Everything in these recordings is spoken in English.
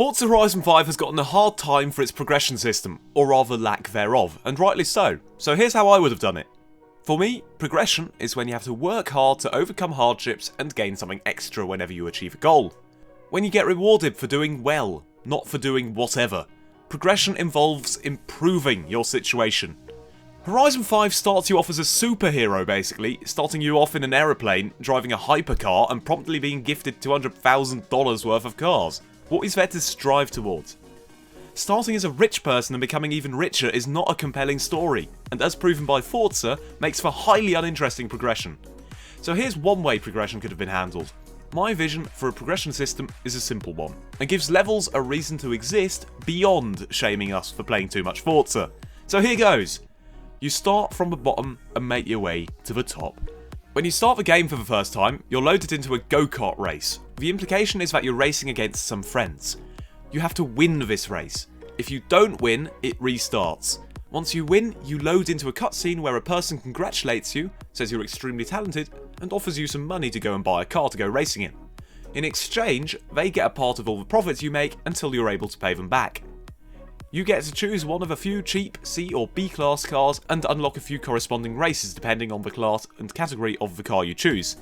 Forza Horizon 5 has gotten a hard time for its progression system, or rather lack thereof, and rightly so. So here's how I would have done it. For me, progression is when you have to work hard to overcome hardships and gain something extra whenever you achieve a goal. When you get rewarded for doing well, not for doing whatever. Progression involves improving your situation. Horizon 5 starts you off as a superhero basically, starting you off in an aeroplane, driving a hypercar and promptly being gifted $200,000 worth of cars. What is there to strive towards? Starting as a rich person and becoming even richer is not a compelling story, and as proven by Forza, makes for highly uninteresting progression. So here's one way progression could have been handled. My vision for a progression system is a simple one, and gives levels a reason to exist beyond shaming us for playing too much Forza. So here goes. You start from the bottom and make your way to the top. When you start the game for the first time, you're loaded into a go-kart race. The implication is that you're racing against some friends. You have to win this race. If you don't win, it restarts. Once you win, you load into a cutscene where a person congratulates you, says you're extremely talented, and offers you some money to go and buy a car to go racing in. In exchange, they get a part of all the profits you make until you're able to pay them back. You get to choose one of a few cheap C or B class cars and unlock a few corresponding races depending on the class and category of the car you choose.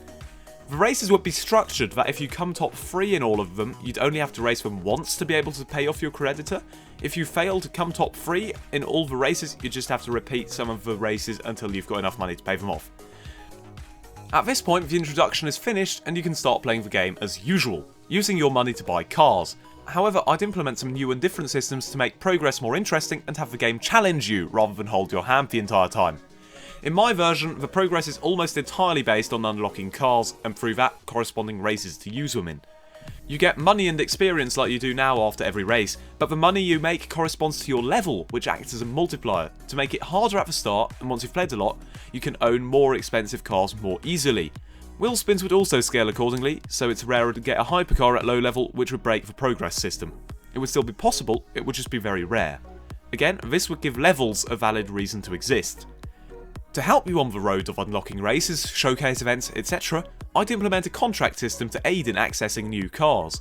The races would be structured that if you come top 3 in all of them, you'd only have to race them once to be able to pay off your creditor. If you fail to come top 3 in all the races, you just have to repeat some of the races until you've got enough money to pay them off. At this point, the introduction is finished and you can start playing the game as usual, using your money to buy cars. However, I'd implement some new and different systems to make progress more interesting and have the game challenge you rather than hold your hand the entire time. In my version, the progress is almost entirely based on unlocking cars and through that corresponding races to use them in. You get money and experience like you do now after every race, but the money you make corresponds to your level, which acts as a multiplier to make it harder at the start, and once you've played a lot, you can own more expensive cars more easily. Wheel spins would also scale accordingly, so it's rarer to get a hypercar at low level, which would break the progress system. It would still be possible, it would just be very rare. Again, this would give levels a valid reason to exist. To help you on the road of unlocking races, showcase events, etc., I'd implement a contract system to aid in accessing new cars.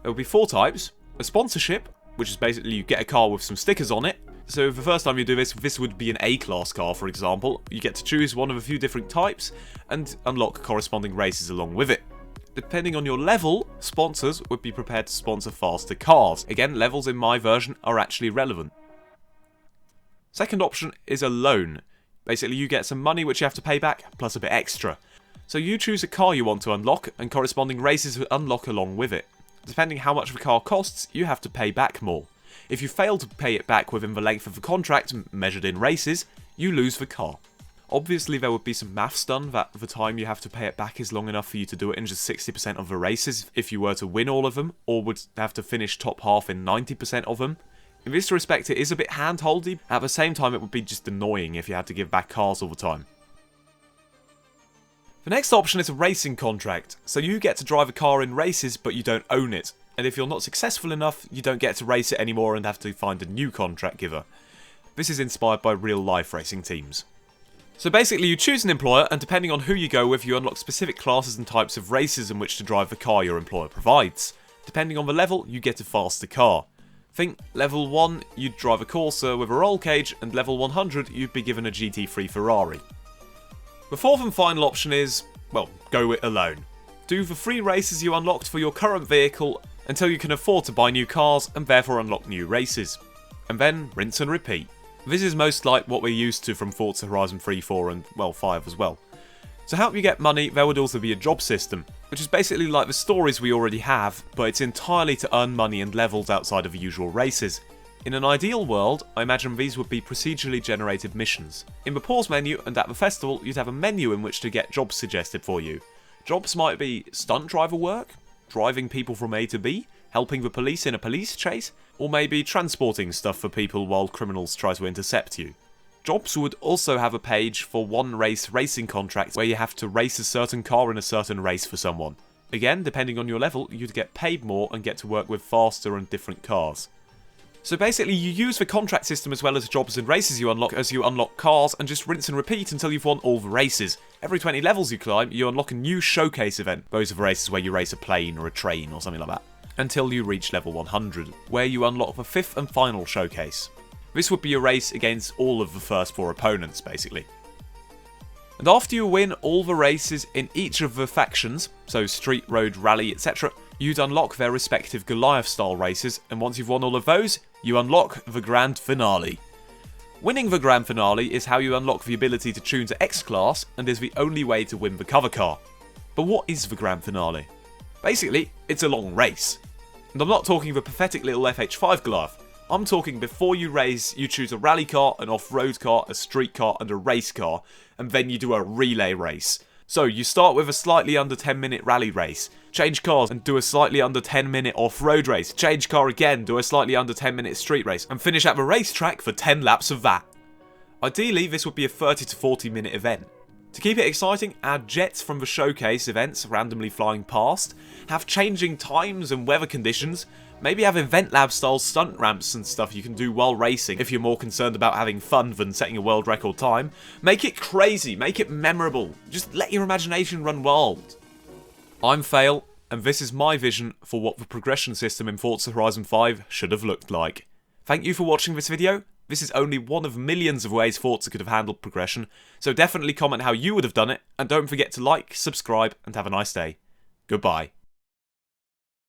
There would be 4 types: a sponsorship, which is basically you get a car with some stickers on it. So the first time you do this would be an A-class car, for example. You get to choose one of a few different types and unlock corresponding races along with it. Depending on your level, sponsors would be prepared to sponsor faster cars. Again, levels in my version are actually relevant. Second option is a loan. Basically, you get some money which you have to pay back, plus a bit extra. So you choose a car you want to unlock, and corresponding races will unlock along with it. Depending how much the car costs, you have to pay back more. If you fail to pay it back within the length of the contract, measured in races, you lose the car. Obviously there would be some maths done that the time you have to pay it back is long enough for you to do it in just 60% of the races if you were to win all of them, or would have to finish top half in 90% of them. In this respect it is a bit hand-holdy, at the same time it would be just annoying if you had to give back cars all the time. The next option is a racing contract, so you get to drive a car in races but you don't own it. And if you're not successful enough, you don't get to race it anymore and have to find a new contract giver. This is inspired by real-life racing teams. So basically you choose an employer, and depending on who you go with, you unlock specific classes and types of races in which to drive the car your employer provides. Depending on the level, you get a faster car. Think level 1, you'd drive a Corsa with a roll cage, and level 100, you'd be given a GT3 Ferrari. The fourth and final option is, well, go it alone. Do the 3 races you unlocked for your current vehicle until you can afford to buy new cars and therefore unlock new races. And then rinse and repeat. This is most like what we're used to from Forza Horizon 3, 4 and, well, 5 as well. To help you get money, there would also be a job system, which is basically like the stories we already have, but it's entirely to earn money and levels outside of the usual races. In an ideal world, I imagine these would be procedurally generated missions. In the pause menu and at the festival, you'd have a menu in which to get jobs suggested for you. Jobs might be stunt driver work, driving people from A to B, helping the police in a police chase, or maybe transporting stuff for people while criminals try to intercept you. Jobs would also have a page for one race racing contract where you have to race a certain car in a certain race for someone. Again, depending on your level, you'd get paid more and get to work with faster and different cars. So basically you use the contract system as well as jobs and races you unlock as you unlock cars, and just rinse and repeat until you've won all the races. Every 20 levels you climb, you unlock a new showcase event. Those are the races where you race a plane or a train or something like that. until you reach level 100, where you unlock the 5th and final showcase. This would be a race against all of the first 4 opponents, basically. And after you win all the races in each of the factions, so street, road, rally, etc., you'd unlock their respective Goliath-style races, and once you've won all of those, you unlock the Grand Finale. Winning the Grand Finale is how you unlock the ability to tune to X-Class, and is the only way to win the cover car. But what is the Grand Finale? Basically, it's a long race. And I'm not talking the pathetic little FH5 Goliath. I'm talking before you race, you choose a rally car, an off-road car, a street car, and a race car, and then you do a relay race. So you start with a slightly under 10-minute rally race, change cars and do a slightly under 10-minute off-road race, change car again, do a slightly under 10-minute street race, and finish at the racetrack for 10 laps of that. Ideally, this would be a 30 to 40-minute event. To keep it exciting, add jets from the showcase events randomly flying past, have changing times and weather conditions, maybe have event lab style stunt ramps and stuff you can do while racing if you're more concerned about having fun than setting a world record time. Make it crazy, make it memorable, just let your imagination run wild. I'm Fail, and this is my vision for what the progression system in Forza Horizon 5 should have looked like. Thank you for watching this video. This is only one of millions of ways Forza could have handled progression, so definitely comment how you would have done it, and don't forget to like, subscribe, and have a nice day. Goodbye.